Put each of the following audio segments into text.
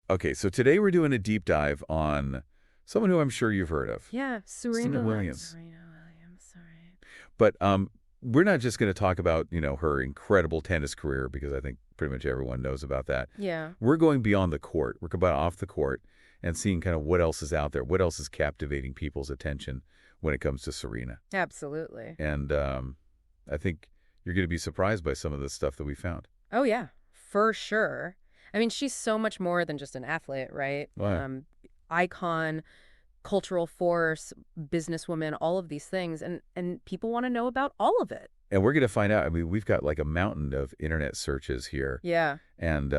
Okay, so today we're doing a deep dive on someone who I'm sure you've heard of. Yeah, Serena Williams. Serena Williams, all right. But we're not just going to talk about, her incredible tennis career, because I think pretty much everyone knows about that. Yeah. We're going beyond the court. We're going off the court and seeing kind of what else is out there, what else is captivating people's attention when it comes to Serena. Absolutely. And I think you're going to be surprised by some of the stuff that we found. Oh, yeah, for sure. I mean, she's so much more than just an athlete, right? Wow. Icon, cultural force, businesswoman, all of these things. And people want to know about all of it. And we're going to find out. I mean, we've got like a mountain of internet searches here. Yeah. And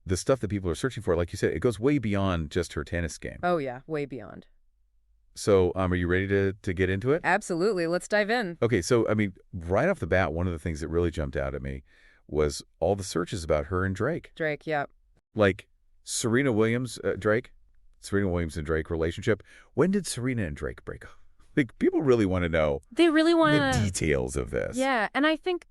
the stuff that people are searching for, like you said, it goes way beyond just her tennis game. Oh, yeah, way beyond. So are you ready to get into it? Absolutely. Let's dive in. Okay, so, I mean, right off the bat, one of the things that really jumped out at me was all the searches about her and Drake. Drake, yeah. Like Serena Williams, Drake, Serena Williams and Drake relationship. When did Serena and Drake break up? Like, people really want to know They really want the details of this. Yeah, and I think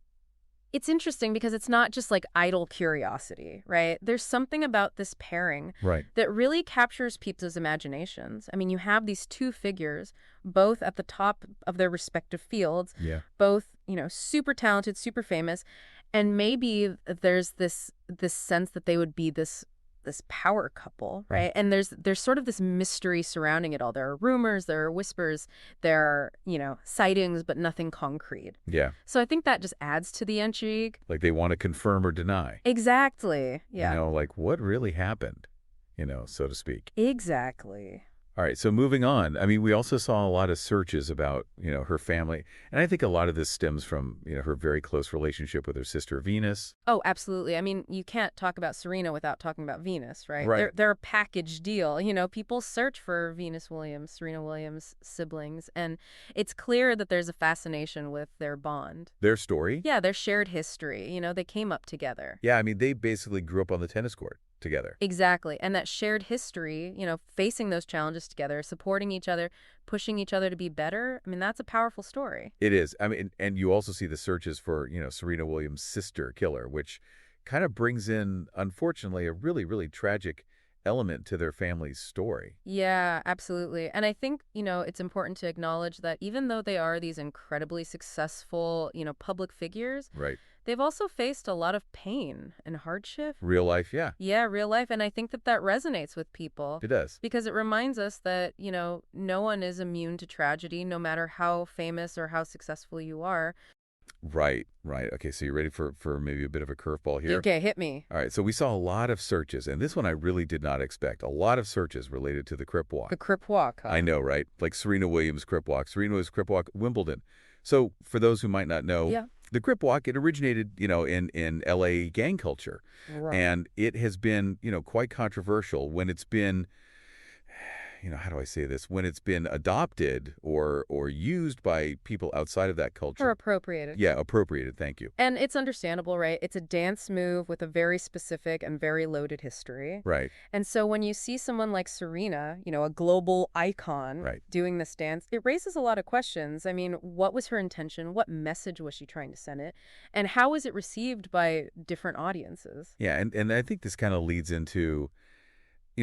it's interesting because it's not just like idle curiosity, right? There's something about this pairing Right. that really captures people's imaginations. I mean, you have these two figures, both at the top of their respective fields, Yeah. both, super talented, super famous, and maybe there's this sense that they would be this power couple, right? And there's sort of this mystery surrounding it all. There are rumors, there are whispers, there are, sightings, but nothing concrete. Yeah. So I think that just adds to the intrigue. Like they want to confirm or deny. Exactly. Yeah. Like what really happened, so to speak. Exactly. All right, so moving on. I mean, we also saw a lot of searches about, her family. And I think a lot of this stems from, her very close relationship with her sister Venus. Oh, absolutely. I mean, you can't talk about Serena without talking about Venus, right? Right. They're a package deal. People search for Venus Williams, Serena Williams siblings, and it's clear that there's a fascination with their bond. Their story? Yeah, their shared history. They came up together. Yeah, I mean, they basically grew up on the tennis court together. Exactly. And that shared history, facing those challenges together, supporting each other, pushing each other to be better. I mean, that's a powerful story. It is. I mean, and you also see the searches for, Serena Williams' sister killer, which kind of brings in, unfortunately, a really, really tragic element to their family's story. Yeah, absolutely. And I think, it's important to acknowledge that even though they are these incredibly successful, public figures, Right. they've also faced a lot of pain and hardship. Real life, yeah. Yeah, real life. And I think that resonates with people. It does. Because it reminds us that, no one is immune to tragedy, no matter how famous or how successful you are. Right. Okay, so you ready for maybe a bit of a curveball here? Okay, hit me. All right, so we saw a lot of searches, and this one I really did not expect. A lot of searches related to the Crip Walk. The Crip Walk, huh? I know, right? Like Serena Williams' Crip Walk. Serena Williams' Crip Walk, Wimbledon. So for those who might not know, Yeah. the Crip Walk, it originated, in L.A. gang culture. Right. And it has been, quite controversial when it's been, how do I say this? When it's been adopted or used by people outside of that culture. Or appropriated. Yeah, appropriated. Thank you. And it's understandable, right? It's a dance move with a very specific and very loaded history. Right. And so when you see someone like Serena, a global icon, Right. doing this dance, it raises a lot of questions. I mean, what was her intention? What message was she trying to send it? And how was it received by different audiences? Yeah, and I think this kind of leads into,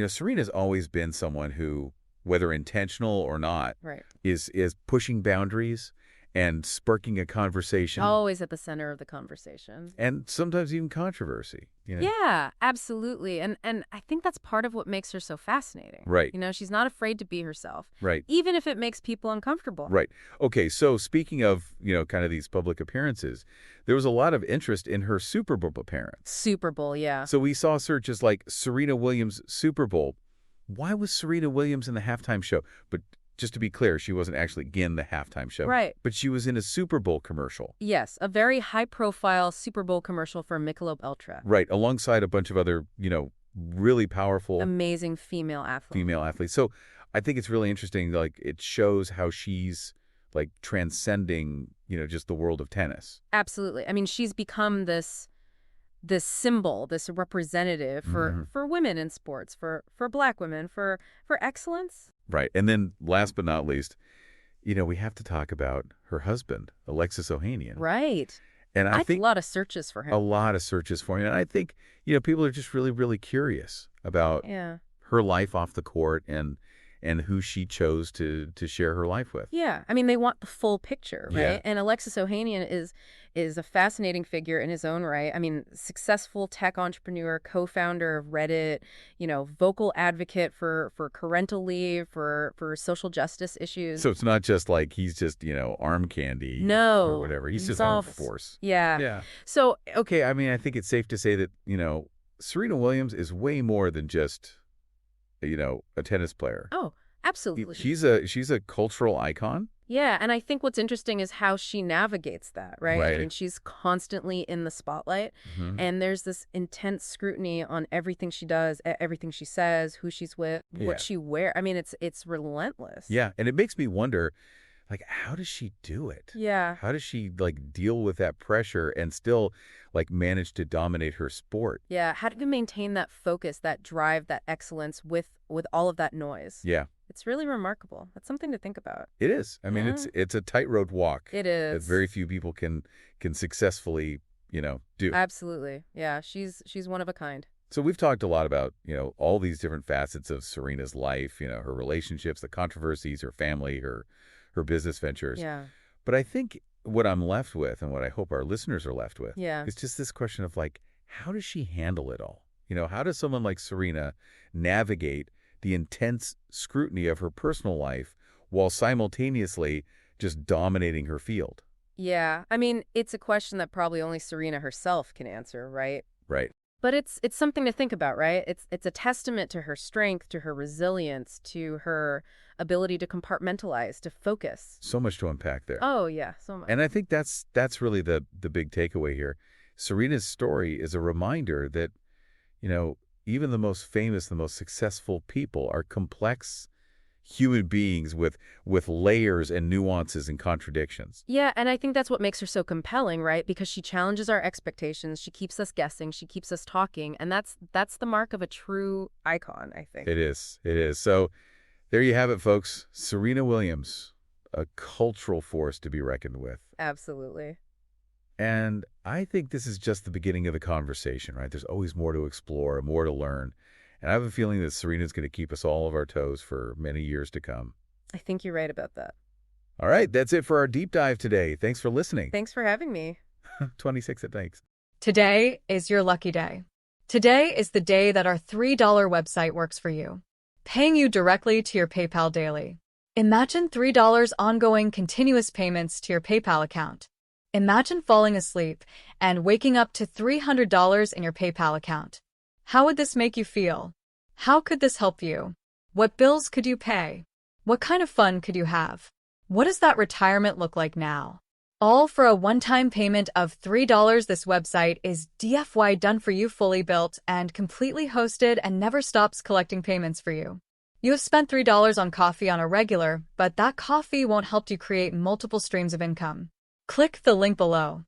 Serena's always been someone who, whether intentional or not, Right. is pushing boundaries and sparking a conversation. Always at the center of the conversation. And sometimes even controversy. Yeah, absolutely. And I think that's part of what makes her so fascinating. Right. She's not afraid to be herself. Right. Even if it makes people uncomfortable. Right. Okay, so speaking of, kind of these public appearances, there was a lot of interest in her Super Bowl appearance. Super Bowl, yeah. So we saw searches like Serena Williams Super Bowl. Why was Serena Williams in the halftime show? But just to be clear, she wasn't actually in the halftime show. Right. But she was in a Super Bowl commercial. Yes, a very high-profile Super Bowl commercial for Michelob Ultra. Right, alongside a bunch of other, really powerful Amazing female athletes. So I think it's really interesting. Like, it shows how she's, like, transcending, just the world of tennis. Absolutely. I mean, she's become this symbol, this representative for women in sports, for Black women, for excellence. Right. And then last but not least, we have to talk about her husband, Alexis Ohanian. Right. And I I think a think lot of searches for a him. lot of searches for him. And I think, people are just really, really curious about Yeah. her life off the court and who she chose to share her life with. Yeah, I mean, they want the full picture, Yeah. right? And Alexis Ohanian is a fascinating figure in his own right. I mean, successful tech entrepreneur, co-founder of Reddit, vocal advocate for parental leave, for social justice issues. So it's not just like he's just, arm candy or No, whatever. He's just a results. force. Yeah. Yeah. So, Okay, I mean, I think it's safe to say that, Serena Williams is way more than just, a tennis player. oh, absolutely. She's a cultural icon. Yeah, and I think what's interesting is how she navigates that, right? I Right. mean, she's constantly in the spotlight, Hmm. and there's this intense scrutiny on everything she does, everything she says, who she's with, Yeah. what she wears. I mean, it's relentless. Yeah, and it makes me wonder, like, how does she do it? Yeah. How does she, like, deal with that pressure and still, like, manage to dominate her sport? Yeah, how do you maintain that focus, that drive, that excellence with all of that noise? Yeah, It's really remarkable. That's something to think about. it is. I mean, Yeah. it's a tightrope walk It that is. very few people can successfully, do. Absolutely. Yeah, she's one of a kind. So we've talked a lot about, all these different facets of Serena's life, her relationships, the controversies, her family, her business ventures. Yeah. But I think what I'm left with and what I hope our listeners are left with Yeah. is just this question of like, how does she handle it all? How does someone like Serena navigate the intense scrutiny of her personal life while simultaneously just dominating her field? Yeah, I mean, it's a question that probably only Serena herself can answer, right? Right. But it's something to think about, right? It's a testament to her strength, to her resilience, to her ability to compartmentalize, to focus. So much to unpack there. Oh, yeah, so much. And I think that's really the big takeaway here. Serena's story is a reminder that, even the most famous, the most successful people are complex human beings with layers and nuances and contradictions. Yeah, and I think that's what makes her so compelling, right? Because she challenges our expectations, she keeps us guessing, she keeps us talking, and that's the mark of a true icon, I think. It is. It is. So there you have it, folks. Serena Williams, a cultural force to be reckoned with. Absolutely. And I think this is just the beginning of the conversation, right? There's always more to explore, more to learn. And I have a feeling that Serena's going to keep us all of our toes for many years to come. I think you're right about that. All right, that's it for our deep dive today. Thanks for listening. Thanks for having me. 26 at thanks. Today is your lucky day. Today is the day that our $3 website works for you, paying you directly to your PayPal daily. Imagine $3 ongoing continuous payments to your PayPal account. Imagine falling asleep and waking up to $300 in your PayPal account. How would this make you feel? How could this help you? What bills could you pay? What kind of fun could you have? What does that retirement look like now? All for a one-time payment of $3. This website is DFY done for you, fully built and completely hosted, and never stops collecting payments for you. You have spent $3 on coffee on a regular, but that coffee won't help you create multiple streams of income. Click the link below.